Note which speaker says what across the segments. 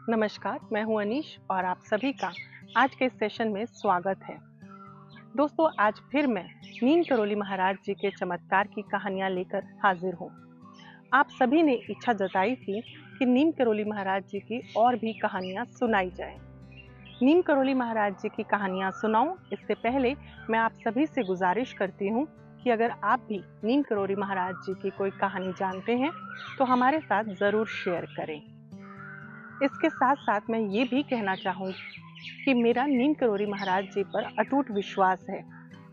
Speaker 1: नमस्कार, मैं हूं अनीश और आप सभी का आज के इस सेशन में स्वागत है। दोस्तों, आज फिर मैं नीम करोली महाराज जी के चमत्कार की कहानियां लेकर हाजिर हूं। आप सभी ने इच्छा जताई थी कि नीम करोली महाराज जी की और भी कहानियां सुनाई जाए। नीम करोली महाराज जी की कहानियां सुनाऊं इससे पहले मैं आप सभी से गुजारिश करती हूं कि अगर आप भी नीम करोली महाराज जी की कोई कहानी जानते हैं तो हमारे साथ ज़रूर शेयर करें। इसके साथ साथ मैं ये भी कहना चाहूँगी कि मेरा नीम करोली महाराज जी पर अटूट विश्वास है।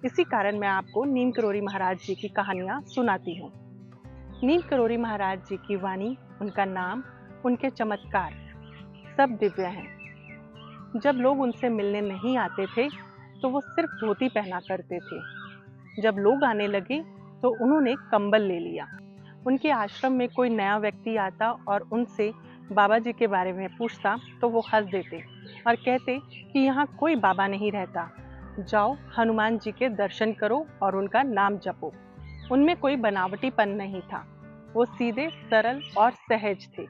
Speaker 1: इसी कारण मैं आपको नीम करोली महाराज जी की कहानियाँ सुनाती हूँ। नीम करोली महाराज जी की वाणी, उनका नाम, उनके चमत्कार सब दिव्य हैं। जब लोग उनसे मिलने नहीं आते थे तो वो सिर्फ धोती पहना करते थे। जब लोग आने लगे तो उन्होंने कंबल ले लिया। उनके आश्रम में कोई नया व्यक्ति आता और उनसे बाबा जी के बारे में पूछता तो वो हंस देते और कहते कि यहाँ कोई बाबा नहीं रहता, जाओ हनुमान जी के दर्शन करो और उनका नाम जपो। उनमें कोई बनावटीपन नहीं था, वो सीधे, सरल और सहज थे।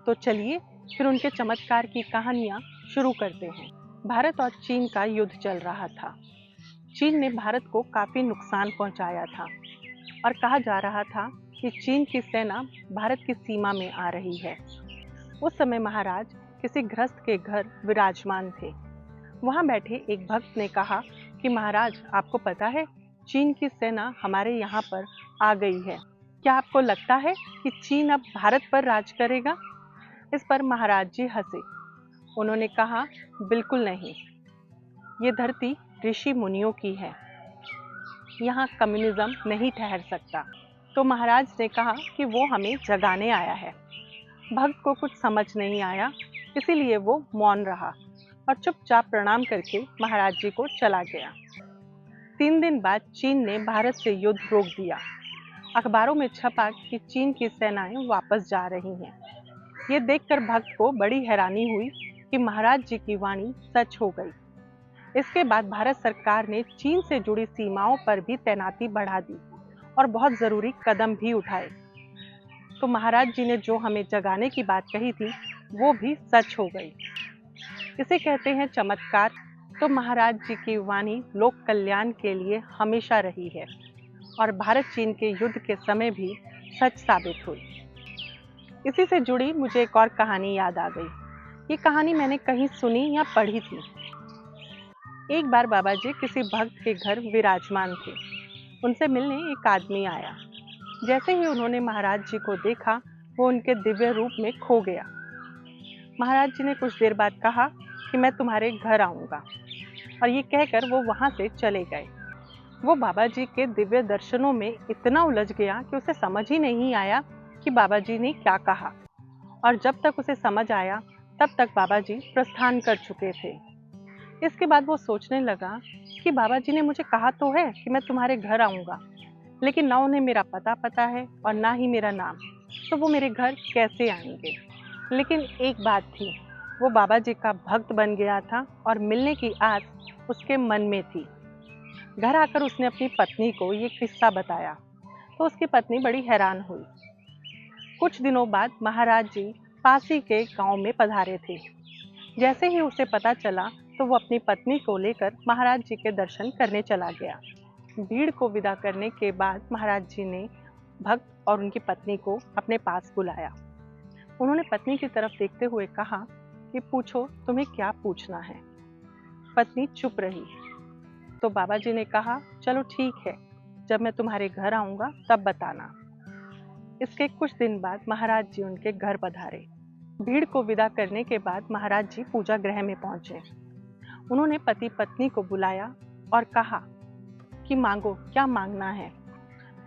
Speaker 1: तो चलिए फिर उनके चमत्कार की कहानियाँ शुरू करते हैं। भारत और चीन का युद्ध चल रहा था। चीन ने भारत को काफ़ी नुकसान पहुंचाया था और कहा जा रहा था कि चीन की सेना भारत की सीमा में आ रही है। उस समय महाराज किसी गृहस्थ के घर विराजमान थे। वहां बैठे एक भक्त ने कहा कि महाराज, आपको पता है चीन की सेना हमारे यहाँ पर आ गई है। क्या आपको लगता है कि चीन अब भारत पर राज करेगा? इस पर महाराज जी हंसे। उन्होंने कहा, बिल्कुल नहीं, ये धरती ऋषि मुनियों की है, यहाँ कम्युनिज्म नहीं ठहर सकता। तो महाराज ने कहा कि वो हमें जगाने आया है। भक्त को कुछ समझ नहीं आया, इसीलिए वो मौन रहा और चुपचाप प्रणाम करके महाराज जी को चला गया। 3 दिन बाद चीन ने भारत से युद्ध रोक दिया। अखबारों में छपा कि चीन की सेनाएं वापस जा रही हैं। ये देखकर भक्त को बड़ी हैरानी हुई कि महाराज जी की वाणी सच हो गई। इसके बाद भारत सरकार ने चीन से जुड़ी सीमाओं पर भी तैनाती बढ़ा दी और बहुत ज़रूरी कदम भी उठाए। तो महाराज जी ने जो हमें जगाने की बात कही थी वो भी सच हो गई। इसे कहते हैं चमत्कार। तो महाराज जी की वाणी लोक कल्याण के लिए हमेशा रही है और भारत चीन के युद्ध के समय भी सच साबित हुई। इसी से जुड़ी मुझे एक और कहानी याद आ गई। ये कहानी मैंने कहीं सुनी या पढ़ी थी। एक बार बाबा जी किसी भक्त के घर विराजमान थे। उनसे मिलने एक आदमी आया। जैसे ही उन्होंने महाराज जी को देखा, वो उनके दिव्य रूप में खो गया। महाराज जी ने कुछ देर बाद कहा कि मैं तुम्हारे घर आऊँगा, और ये कहकर वो वहाँ से चले गए। वो बाबा जी के दिव्य दर्शनों में इतना उलझ गया कि उसे समझ ही नहीं आया कि बाबा जी ने क्या कहा, और जब तक उसे समझ आया तब तक बाबा जी प्रस्थान कर चुके थे। इसके बाद वो सोचने लगा कि बाबा जी ने मुझे कहा तो है कि मैं तुम्हारे घर आऊँगा, लेकिन ना उन्हें मेरा पता है और ना ही मेरा नाम, तो वो मेरे घर कैसे आएंगे? लेकिन एक बात थी, वो बाबा जी का भक्त बन गया था और मिलने की आस उसके मन में थी। घर आकर उसने अपनी पत्नी को ये किस्सा बताया तो उसकी पत्नी बड़ी हैरान हुई। कुछ दिनों बाद महाराज जी पास ही के गांव में पधारे थे। जैसे ही उसे पता चला तो वो अपनी पत्नी को लेकर महाराज जी के दर्शन करने चला गया। भीड़ को विदा करने के बाद महाराज जी ने भक्त और उनकी पत्नी को अपने पास बुलाया। उन्होंने पत्नी की तरफ देखते हुए कहा कि पूछो, तुम्हें क्या पूछना है? पत्नी चुप रही। तो बाबा जी ने कहा, चलो ठीक है, जब मैं तुम्हारे घर आऊँगा तब बताना। इसके कुछ दिन बाद महाराज जी उनके घर पधारे। भीड़ को विदा करने के बाद महाराज जी पूजा गृह में पहुंचे। उन्होंने पति पत्नी को बुलाया और कहा कि मांगो, क्या मांगना है?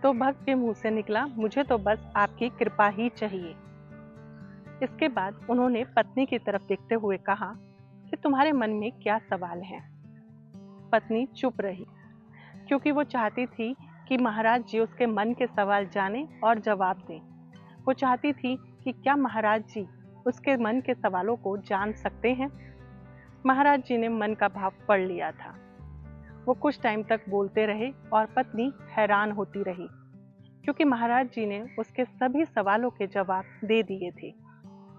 Speaker 1: तो भक्त के मुंह से निकला, मुझे तो बस आपकी कृपा ही चाहिए। इसके बाद उन्होंने पत्नी की तरफ देखते हुए कहा कि तुम्हारे मन में क्या सवाल है? पत्नी चुप रही, क्योंकि वो चाहती थी कि महाराज जी उसके मन के सवाल जाने और जवाब दें। वो चाहती थी कि क्या महाराज जी उसके मन के सवालों को जान सकते हैं। महाराज जी ने मन का भाव पढ़ लिया था। वो कुछ टाइम तक बोलते रहे और पत्नी हैरान होती रही, क्योंकि महाराज जी ने उसके सभी सवालों के जवाब दे दिए थे।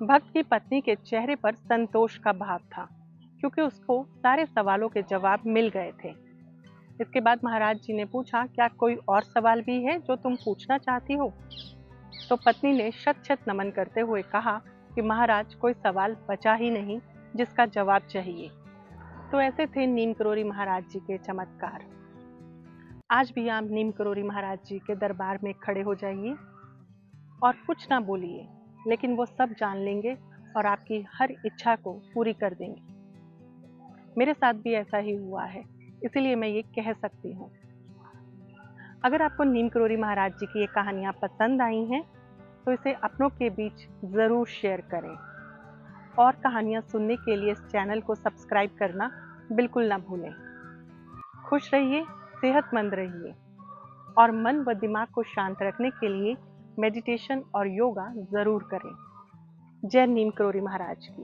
Speaker 1: भक्त की पत्नी के चेहरे पर संतोष का भाव था, क्योंकि उसको सारे सवालों के जवाब मिल गए थे। इसके बाद महाराज जी ने पूछा, क्या कोई और सवाल भी है जो तुम पूछना चाहती हो? तो पत्नी ने शत शत नमन करते हुए कहा कि महाराज, कोई सवाल बचा ही नहीं जिसका जवाब चाहिए। तो ऐसे थे नीम करोली महाराज जी के चमत्कार। आज भी आप नीम करोली महाराज जी के दरबार में खड़े हो जाइए और कुछ ना बोलिए, लेकिन वो सब जान लेंगे और आपकी हर इच्छा को पूरी कर देंगे। मेरे साथ भी ऐसा ही हुआ है, इसीलिए मैं ये कह सकती हूँ। अगर आपको नीम करोली महाराज जी की ये कहानियाँ पसंद आई हैं, तो इसे अपनों के बीच ज़रूर शेयर करें और कहानियाँ सुनने के लिए इस चैनल को सब्सक्राइब करना बिल्कुल ना भूलें। खुश रहिए, सेहतमंद रहिए और मन व दिमाग को शांत रखने के लिए मेडिटेशन और योगा ज़रूर करें। जय नीम करोली महाराज की।